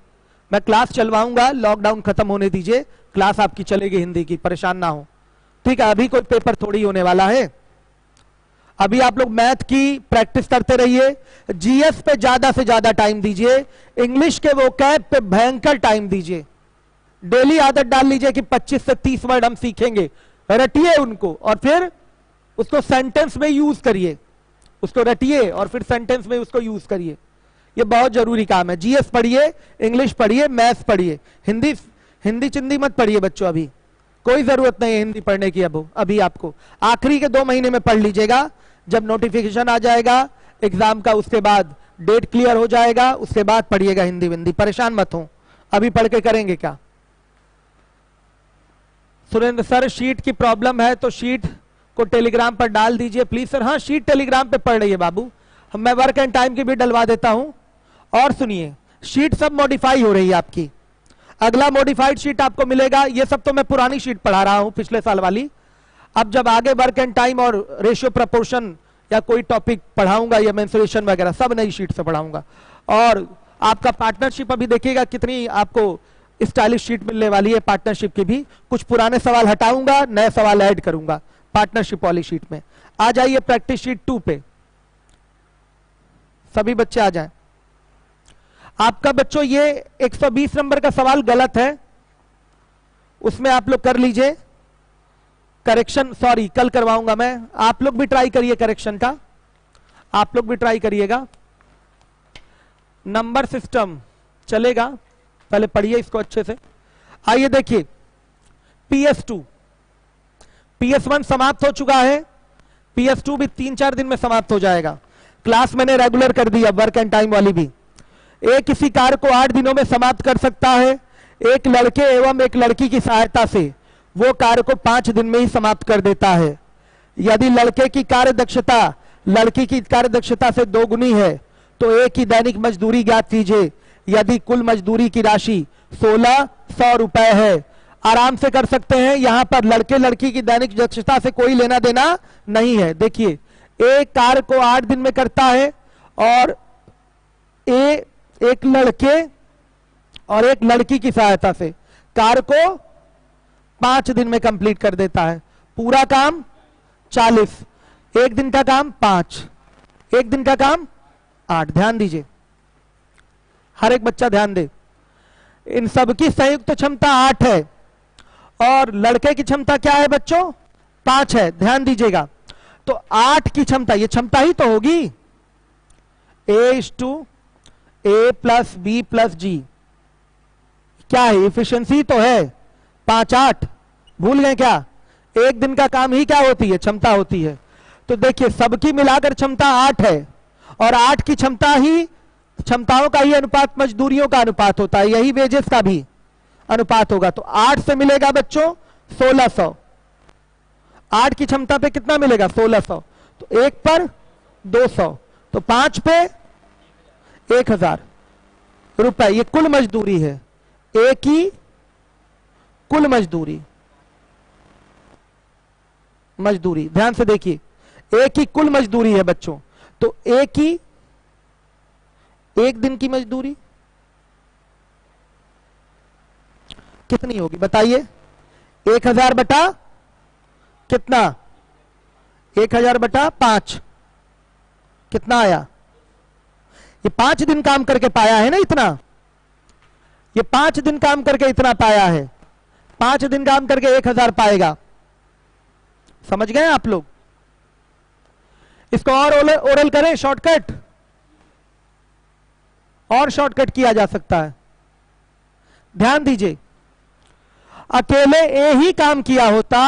मैं क्लास चलवाऊंगा, लॉकडाउन खत्म होने दीजिए, क्लास आपकी चलेगी हिंदी की, परेशान ना हो, ठीक है। अभी कोई पेपर थोड़ी होने वाला है। अभी आप लोग मैथ की प्रैक्टिस करते रहिए, जीएस पे ज्यादा से ज्यादा टाइम दीजिए, इंग्लिश के वोकैब पे भयंकर टाइम दीजिए। डेली आदत डाल लीजिए कि 25 से 30 वर्ड हम सीखेंगे, रटिए उनको और फिर उसको सेंटेंस में यूज करिए। उसको रटिए और फिर सेंटेंस में उसको यूज करिए, ये बहुत जरूरी काम है। जीएस पढ़िए, इंग्लिश पढ़िए, मैथ्स पढ़िए, हिंदी चिंदी मत पढ़िए बच्चों, अभी कोई जरूरत नहीं है हिंदी पढ़ने की। अभी आपको आखिरी के 2 महीने में पढ़ लीजिएगा, जब नोटिफिकेशन आ जाएगा एग्जाम का, उसके बाद डेट क्लियर हो जाएगा, उसके बाद पढ़िएगा हिंदी विंदी, परेशान मत हो। अभी पढ़ के करेंगे क्या। सुरेंद्र सर शीट की प्रॉब्लम है तो शीट को टेलीग्राम पर डाल दीजिए प्लीज। सर हाँ, शीट टेलीग्राम पे पढ़ रही है बाबू, मैं वर्क एंड टाइम की भी डलवा देता हूं। और सुनिए, शीट सब मॉडिफाई हो रही है आपकी, अगला मॉडिफाइड शीट आपको मिलेगा। ये सब तो मैं पुरानी शीट पढ़ा रहा हूं पिछले साल वाली। अब जब आगे वर्क एंड टाइम और रेशियो प्रपोर्शन या कोई टॉपिक पढ़ाऊंगा या मेंसुरेशन वगैरह, सब नई शीट से पढ़ाऊंगा। और आपका पार्टनरशिप अभी देखिएगा कितनी आपको स्टाइलिश शीट मिलने वाली है पार्टनरशिप की भी। कुछ पुराने सवाल हटाऊंगा, नए सवाल ऐड करूंगा पार्टनरशिप वाली शीट में। आ जाइए प्रैक्टिस शीट 2 पे, सभी बच्चे आ जाएं। आपका बच्चों ये 120 नंबर का सवाल गलत है, उसमें आप लोग कर लीजिए करेक्शन। सॉरी, कल करवाऊंगा मैं, आप लोग भी ट्राई करिए करेक्शन का, आप लोग भी ट्राई करिएगा। नंबर सिस्टम चलेगा, पहले पढ़िए इसको अच्छे से। आइए देखिए, PS2 PS1 समाप्त हो चुका है, PS2 भी 3-4 दिन में समाप्त हो जाएगा। क्लास मैंने रेगुलर कर दिया, वर्क एंड टाइम वाली भी। एक किसी कार्य को 8 दिनों में समाप्त कर सकता है, एक लड़के एवं एक लड़की की सहायता से वो कार्य को 5 दिन में ही समाप्त कर देता है। यदि लड़के की कार्य दक्षता लड़की की कार्य दक्षता से 2 गुनी है तो एक ही दैनिक मजदूरी ज्ञात कीजिए। यदि कुल मजदूरी की राशि 1600 रुपए है। आराम से कर सकते हैं, यहां पर लड़के लड़की की दैनिक दक्षता से कोई लेना देना नहीं है। देखिए, एक कार्य को 8 दिन में करता है और एक लड़के और एक लड़की की सहायता से कार्य को 5 दिन में कंप्लीट कर देता है। पूरा काम 40, एक दिन का काम 5, एक दिन का काम 8। ध्यान दीजिए, हर एक बच्चा ध्यान दे। इन सबकी संयुक्त क्षमता 8 है और लड़के की क्षमता क्या है बच्चों, 5 है। ध्यान दीजिएगा, तो 8 की क्षमता, ये क्षमता ही तो होगी, A + B + G क्या है, इफिशिएंसी तो है। 5-8 भूल गए क्या, एक दिन का काम ही क्या होती है, क्षमता होती है। तो देखिए, सबकी मिलाकर क्षमता 8 है और 8 की क्षमता ही, क्षमताओं का ही अनुपात मजदूरियों का अनुपात होता है, यही वेजेस का भी अनुपात होगा। तो 8 से मिलेगा बच्चों 1600, 8 की क्षमता पे कितना मिलेगा 1600, तो 1 पर 200, तो 5 पे 1000 रुपए, ये कुल मजदूरी है, ए की कुल मजदूरी, मजदूरी ध्यान से देखिए, ए की कुल मजदूरी है बच्चों, तो ए की एक दिन की मजदूरी कितनी होगी बताइए? 1000 बटा कितना? 1000 बटा 5 कितना आया? ये 5 दिन काम करके पाया है ना इतना, ये 5 दिन काम करके इतना पाया है, 5 दिन काम करके 1000 पाएगा। समझ गए आप लोग? इसको और ओरल करें, शॉर्टकट, और शॉर्टकट किया जा सकता है। ध्यान दीजिए, अकेले ए ही काम किया होता,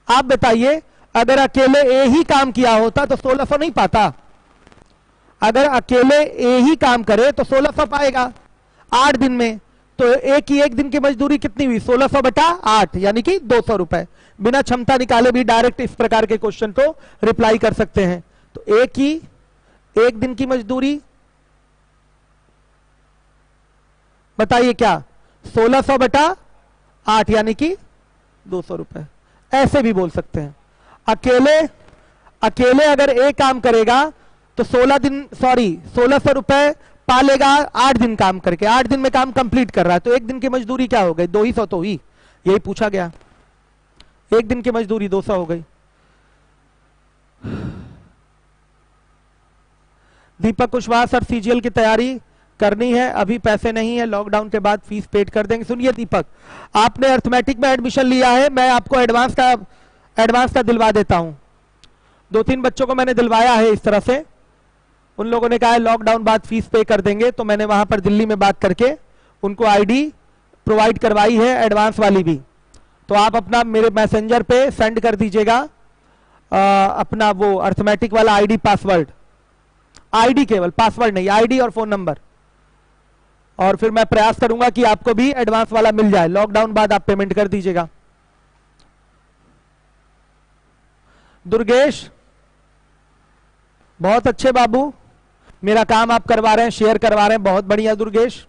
आप बताइए, अगर अकेले ए ही काम किया होता तो 1600 नहीं पाता। अगर अकेले ए ही काम करे तो 1600 पाएगा 8 दिन में, तो ए की एक दिन की मजदूरी कितनी हुई? 1600 बटा 8 यानी कि 200 रुपए। बिना क्षमता निकाले भी डायरेक्ट इस प्रकार के क्वेश्चन को रिप्लाई कर सकते हैं। तो ए की एक दिन की मजदूरी बताइए क्या? 1600 बटा 8 यानी कि 200 रुपए। ऐसे भी बोल सकते हैं, अकेले अगर ए काम करेगा तो 1600 रुपए पालेगा 8 दिन काम करके, 8 दिन में काम कंप्लीट कर रहा है, तो एक दिन की मजदूरी क्या हो गई? 200 तो हुई, यही पूछा गया, एक दिन की मजदूरी 200 हो गई। दीपक कुशवाहा सर, सीजीएल की तैयारी करनी है, अभी पैसे नहीं है, लॉकडाउन के बाद फीस पेड कर देंगे। सुनिए दीपक, आपने अर्थमेटिक में एडमिशन लिया है, मैं आपको एडवांस का दिलवा देता हूं। 2-3 बच्चों को मैंने दिलवाया है इस तरह से, उन लोगों ने कहा है लॉकडाउन बाद फीस पे कर देंगे, तो मैंने वहां पर दिल्ली में बात करके उनको आईडी प्रोवाइड करवाई है, एडवांस वाली भी। तो आप अपना मेरे मैसेंजर पे सेंड कर दीजिएगा अपना वो अर्थमेटिक वाला आईडी, पासवर्ड, आईडी केवल, पासवर्ड नहीं, आईडी और फोन नंबर, और फिर मैं प्रयास करूंगा कि आपको भी एडवांस वाला मिल जाए। लॉकडाउन बाद आप पेमेंट कर दीजिएगा। दुर्गेश, बहुत अच्छे बाबू, मेरा काम आप करवा रहे हैं, शेयर करवा रहे हैं, बहुत बढ़िया दुर्गेश,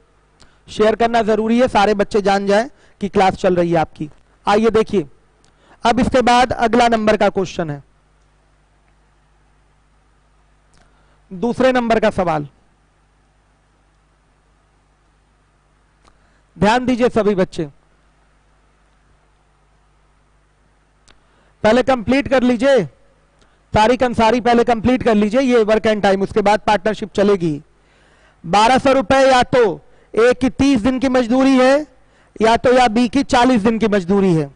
शेयर करना जरूरी है, सारे बच्चे जान जाएं कि क्लास चल रही है आपकी। आइए देखिए, अब इसके बाद अगला नंबर का क्वेश्चन है, दूसरे नंबर का सवाल। ध्यान दीजिए सभी बच्चे, पहले कंप्लीट कर लीजिए, तारिक अंसारी पहले कंप्लीट कर लीजिए ये वर्क एंड टाइम, उसके बाद पार्टनरशिप चलेगी। 1200 रुपए या तो ए की 30 दिन की मजदूरी है, या बी की 40 दिन की मजदूरी है।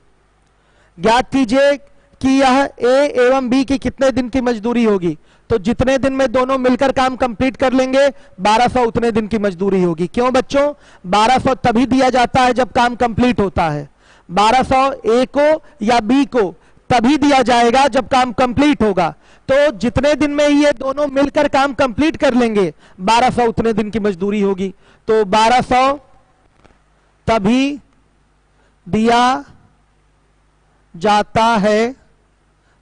ज्ञात कीजिए कि यह ए एवं बी की कितने दिन की मजदूरी होगी। तो जितने दिन में दोनों मिलकर काम कंप्लीट कर लेंगे 1200 उतने दिन की मजदूरी होगी। क्यों बच्चों? 1200 तभी दिया जाता है जब काम कंप्लीट होता है। 1200 ए को या बी को तभी दिया जाएगा जब काम कंप्लीट होगा। तो जितने दिन में ये दोनों मिलकर काम कंप्लीट कर लेंगे 1200 उतने दिन की मजदूरी होगी। तो 1200 तभी दिया जाता है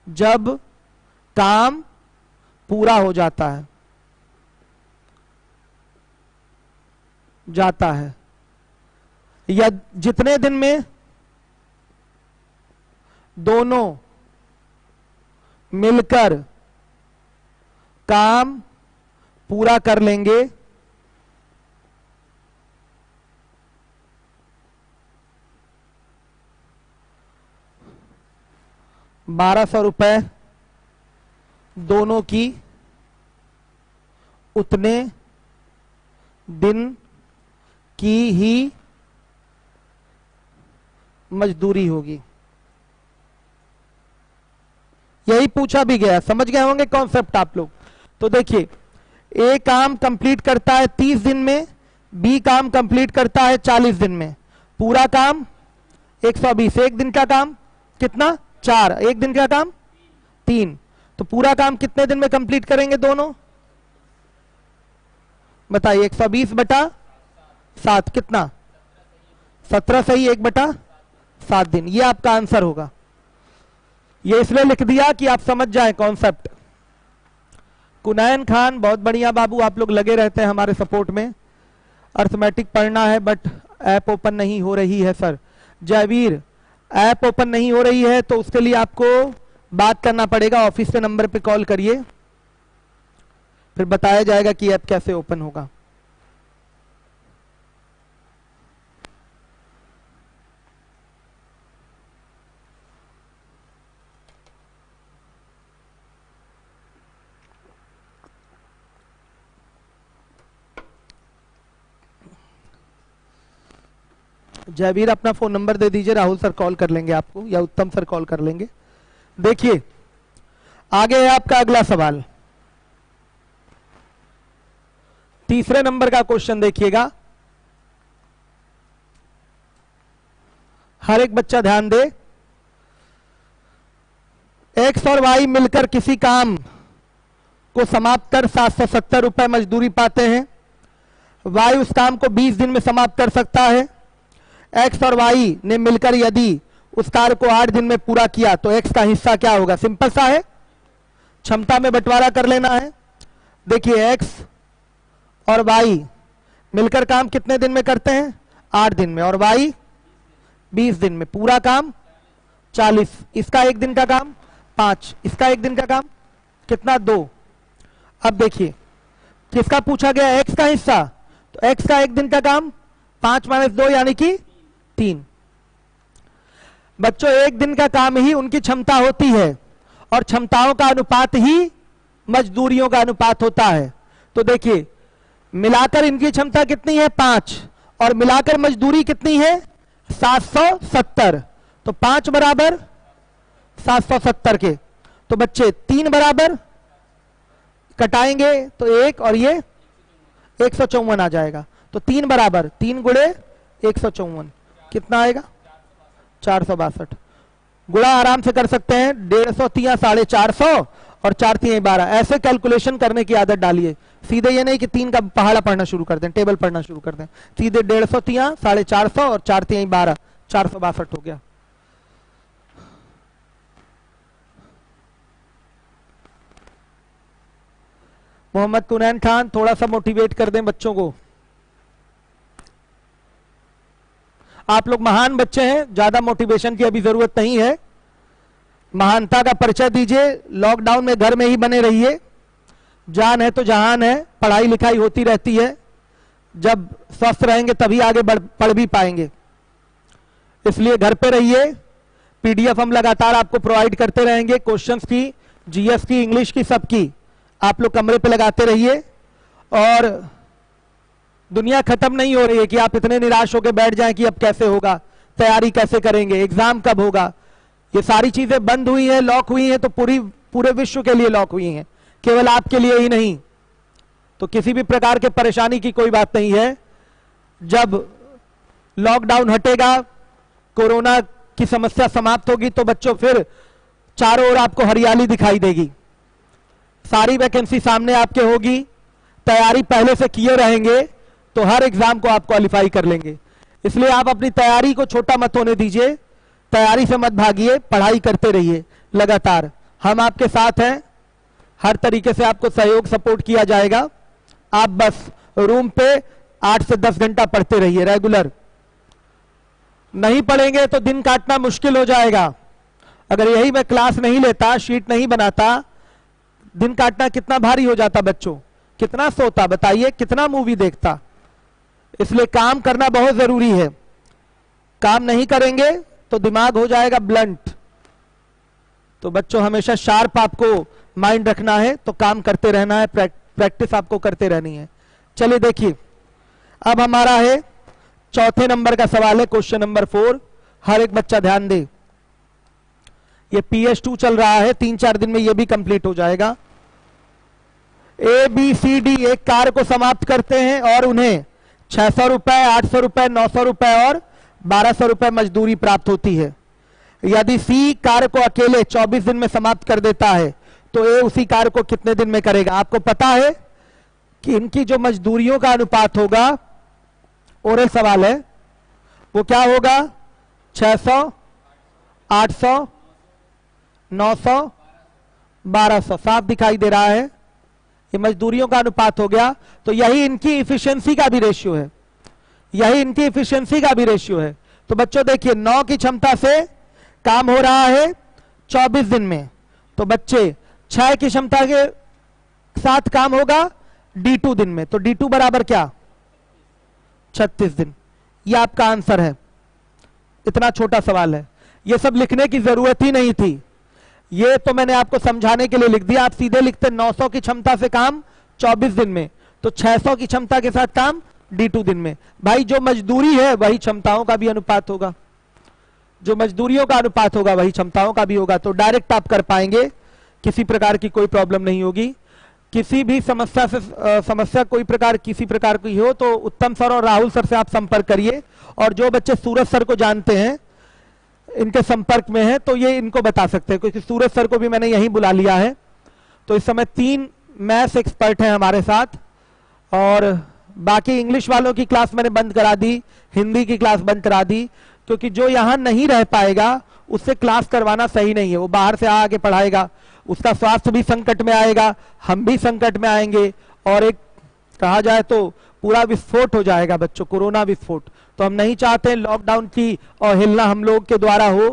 जब काम पूरा हो जाता है, या जितने दिन में दोनों मिलकर काम पूरा कर लेंगे 1200 रुपए दोनों की उतने दिन की ही मजदूरी होगी। यही पूछा भी गया, समझ गए होंगे कॉन्सेप्ट आप लोग। तो देखिए, ए काम कंप्लीट करता है 30 दिन में, बी काम कंप्लीट करता है 40 दिन में। पूरा काम 120, एक दिन का काम कितना? 4, एक दिन का काम 3। तो पूरा काम कितने दिन में कंप्लीट करेंगे दोनों? बताइए। 120 बटा 7 कितना? 17 सही, 1/7 दिन। ये आपका आंसर होगा। ये इसलिए लिख दिया कि आप समझ जाए कॉन्सेप्ट। कुनैन खान, बहुत बढ़िया बाबू, आप लोग लगे रहते हैं हमारे सपोर्ट में। अर्थमेटिक पढ़ना है बट ऐप ओपन नहीं हो रही है सर। जयवीर, ऐप ओपन नहीं हो रही है तो उसके लिए आपको बात करना पड़ेगा, ऑफिस के नंबर पे कॉल करिए, फिर बताया जाएगा कि ऐप कैसे ओपन होगा। जयवीर अपना फोन नंबर दे दीजिए, राहुल सर कॉल कर लेंगे आपको या उत्तम सर कॉल कर लेंगे। देखिए आगे है आपका अगला सवाल, तीसरे नंबर का क्वेश्चन देखिएगा, हर एक बच्चा ध्यान दे। एक्स और वाई मिलकर किसी काम को समाप्त कर 770 रुपए मजदूरी पाते हैं। वाई उस काम को 20 दिन में समाप्त कर सकता है। एक्स और वाई ने मिलकर यदि उस कार्य को 8 दिन में पूरा किया तो एक्स का हिस्सा क्या होगा? सिंपल सा है, क्षमता में बंटवारा कर लेना है। देखिए एक्स और वाई मिलकर काम कितने दिन में करते हैं? 8 दिन में, और वाई 20 दिन में, पूरा काम 40। इसका 1 दिन का काम 5, इसका 1 दिन का काम कितना? 2। अब देखिए किसका पूछा गया? एक्स का हिस्सा, तो एक्स का 1 दिन का काम 5 - 2 यानी कि 3। बच्चों 1 दिन का काम ही उनकी क्षमता होती है और क्षमताओं का अनुपात ही मजदूरियों का अनुपात होता है। तो देखिए मिलाकर इनकी क्षमता कितनी है? 5, और मिलाकर मजदूरी कितनी है? 770। तो 5 बराबर 770 के, तो बच्चे 3 बराबर कटाएंगे तो 1 और ये 154 आ जाएगा। तो 3 बराबर 3 गुणे 154 कितना आएगा? 462। गुणा आराम से कर सकते हैं, 150 3 450 और 4 3 12। ऐसे कैलकुलेशन करने की आदत डालिए, सीधे ये नहीं कि 3 का पहाड़ा पढ़ना शुरू कर दें, टेबल पढ़ना शुरू कर दें। सीधे 150 3 450 और 4 3 12, 462 हो गया। मोहम्मद कुनैन खान, थोड़ा सा मोटिवेट कर दें बच्चों को। आप लोग महान बच्चे हैं, ज्यादा मोटिवेशन की अभी जरूरत नहीं है। महानता का परिचय दीजिए, लॉकडाउन में घर में ही बने रहिए। जान है तो जहान है, पढ़ाई लिखाई होती रहती है, जब स्वस्थ रहेंगे तभी आगे पढ़ भी पाएंगे। इसलिए घर पे रहिए, पीडीएफ हम लगातार आपको प्रोवाइड करते रहेंगे, क्वेश्चंस की, जीएस की, इंग्लिश की, सबकी आप लोग कमरे पे लगाते रहिए। और दुनिया खत्म नहीं हो रही है कि आप इतने निराश होकर बैठ जाएं कि अब कैसे होगा, तैयारी कैसे करेंगे, एग्जाम कब होगा। ये सारी चीजें बंद हुई हैं, लॉक हुई हैं, तो पूरे विश्व के लिए लॉक हुई हैं, केवल आपके लिए ही नहीं। तो किसी भी प्रकार के परेशानी की कोई बात नहीं है। जब लॉकडाउन हटेगा, कोरोना की समस्या समाप्त होगी, तो बच्चों फिर चारों ओर आपको हरियाली दिखाई देगी, सारी वैकेंसी सामने आपके होगी। तैयारी पहले से किए रहेंगे तो हर एग्जाम को आप क्वालिफाई कर लेंगे। इसलिए आप अपनी तैयारी को छोटा मत होने दीजिए, तैयारी से मत भागिए, पढ़ाई करते रहिए लगातार। हम आपके साथ हैं, हर तरीके से आपको सहयोग सपोर्ट किया जाएगा। आप बस रूम पे 8 से 10 घंटा पढ़ते रहिए रेगुलर। नहीं पढ़ेंगे तो दिन काटना मुश्किल हो जाएगा। अगर यही मैं क्लास नहीं लेता, शीट नहीं बनाता, दिन काटना कितना भारी हो जाता बच्चों, कितना सोता बताइए, कितना मूवी देखता। इसलिए काम करना बहुत जरूरी है। काम नहीं करेंगे तो दिमाग हो जाएगा ब्लंट। तो बच्चों हमेशा शार्प आपको माइंड रखना है, तो काम करते रहना है, प्रैक्टिस आपको करते रहनी है। चलिए देखिए, अब हमारा है चौथे नंबर का सवाल है, क्वेश्चन नंबर 4। हर एक बच्चा ध्यान दे, ये PS2 चल रहा है, 3-4 दिन में ये भी कंप्लीट हो जाएगा। ABCD एक कार्य को समाप्त करते हैं और उन्हें 600 रुपए, 800 रुपए, 900 रुपए और 1200 रुपए मजदूरी प्राप्त होती है। यदि C कार्य को अकेले 24 दिन में समाप्त कर देता है तो A उसी कार्य को कितने दिन में करेगा? आपको पता है कि इनकी जो मजदूरियों का अनुपात होगा, ओरल सवाल है, वो क्या होगा? 600, 800, 900, 1200। साफ दिखाई दे रहा है, ये मजदूरियों का अनुपात हो गया, तो यही इनकी इफिशियंसी का भी रेशियो है, यही इनकी इफिशियंसी का भी रेशियो है। तो बच्चों देखिए 9 की क्षमता से काम हो रहा है 24 दिन में, तो बच्चे 6 की क्षमता के साथ काम होगा D2 दिन में, तो D2 बराबर क्या 36 दिन। ये आपका आंसर है। इतना छोटा सवाल है, ये सब लिखने की जरूरत ही नहीं थी, ये तो मैंने आपको समझाने के लिए लिख दिया। आप सीधे लिखते 900 की क्षमता से काम 24 दिन में, तो 600 की क्षमता के साथ काम D2 दिन में। भाई जो मजदूरी है वही क्षमताओं का भी अनुपात होगा, जो मजदूरियों का अनुपात होगा वही क्षमताओं का भी होगा, तो डायरेक्ट आप कर पाएंगे, किसी प्रकार की कोई प्रॉब्लम नहीं होगी। किसी भी समस्या से समस्या कोई प्रकार किसी प्रकार की हो तो उत्तम सर और राहुल सर से आप संपर्क करिए, और जो बच्चे सूरज सर को जानते हैं इनके संपर्क में है तो ये इनको बता सकते हैं, क्योंकि सूरज सर को भी मैंने यहीं बुला लिया है। तो इस समय 3 मैथ्स एक्सपर्ट हैं हमारे साथ, और बाकी इंग्लिश वालों की क्लास मैंने बंद करा दी, हिंदी की क्लास बंद करा दी, क्योंकि जो यहां नहीं रह पाएगा उससे क्लास करवाना सही नहीं है। वो बाहर से आके पढ़ाएगा, उसका स्वास्थ्य भी संकट में आएगा, हम भी संकट में आएंगे, और एक कहा जाए तो पूरा विस्फोट हो जाएगा बच्चों, कोरोना विस्फोट। तो हम नहीं चाहते लॉकडाउन की और हिलना हम लोग के द्वारा हो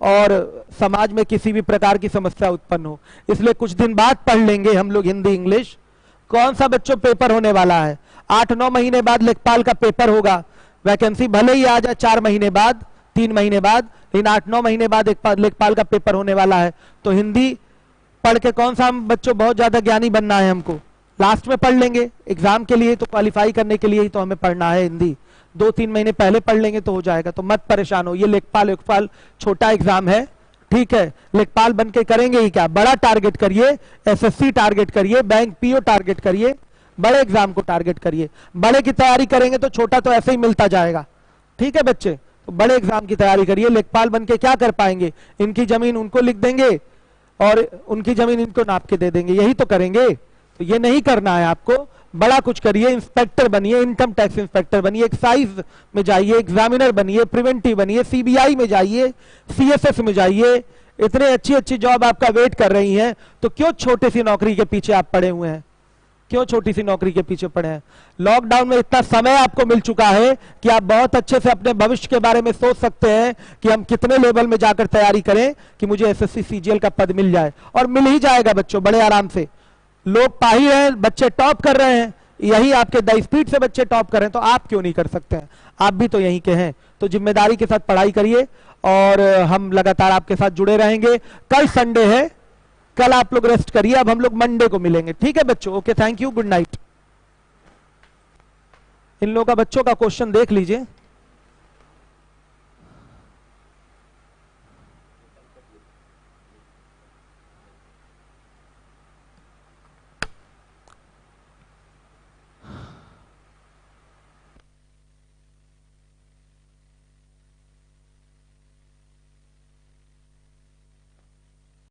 और समाज में किसी भी प्रकार की समस्या उत्पन्न हो। इसलिए कुछ दिन बाद पढ़ लेंगे हम लोग हिंदी इंग्लिश। कौन सा बच्चों पेपर होने वाला है? 8-9 महीने बाद लेखपाल का पेपर होगा। वैकेंसी भले ही आ जाए 4 महीने बाद, 3 महीने बाद, लेकिन 8-9 महीने बाद लेखपाल का पेपर होने वाला है। तो हिंदी पढ़ के कौन सा हम बच्चों बहुत ज्यादा ज्ञानी बनना है हमको, लास्ट में पढ़ लेंगे। एग्जाम के लिए तो क्वालिफाई करने के लिए ही तो हमें पढ़ना है हिंदी, 2-3 महीने पहले पढ़ लेंगे तो हो जाएगा। तो मत परेशान हो, ये लेखपाल छोटा एग्जाम है, ठीक है। लेखपाल बन के करेंगे ही क्या, बड़ा टारगेट करिए, SSC टारगेट करिए, बैंक PO टारगेट करिए, बड़े एग्जाम को टारगेट करिए। बड़े की तैयारी करेंगे तो छोटा तो ऐसे ही मिलता जाएगा, ठीक है बच्चे। तो बड़े एग्जाम की तैयारी करिए। लेखपाल बन के क्या कर पाएंगे, इनकी जमीन उनको लिख देंगे और उनकी जमीन इनको नाप के दे देंगे, यही तो करेंगे। तो ये नहीं करना है आपको, बड़ा कुछ करिए, इंस्पेक्टर बनिए, इनकम टैक्स इंस्पेक्टर बनिए, एक्साइज में जाइए, एग्जामिनर बनिए, प्रिवेंटिव बनिए, CBI में जाइए, CSS में जाइए। इतने अच्छी अच्छी जॉब आपका वेट कर रही हैं, तो क्यों छोटी सी नौकरी के पीछे आप पड़े हुए हैं, क्यों छोटी सी नौकरी के पीछे पड़े हैं? लॉकडाउन में इतना समय आपको मिल चुका है कि आप बहुत अच्छे से अपने भविष्य के बारे में सोच सकते हैं कि हम कितने लेवल में जाकर तैयारी करें कि मुझे SSC CGL का पद मिल जाए, और मिल ही जाएगा बच्चों बड़े आराम से। लोग पा ही रहे हैं, बच्चे टॉप कर रहे हैं, यही आपके 10 स्पीड से बच्चे टॉप कर रहे हैं, तो आप क्यों नहीं कर सकते हैं? आप भी तो यहीं के हैं। तो जिम्मेदारी के साथ पढ़ाई करिए, और हम लगातार आपके साथ जुड़े रहेंगे। कल संडे है, कल आप लोग रेस्ट करिए, अब हम लोग मंडे को मिलेंगे, ठीक है बच्चों। Okay, thank you, good night. इन लोगों का बच्चों का क्वेश्चन देख लीजिए।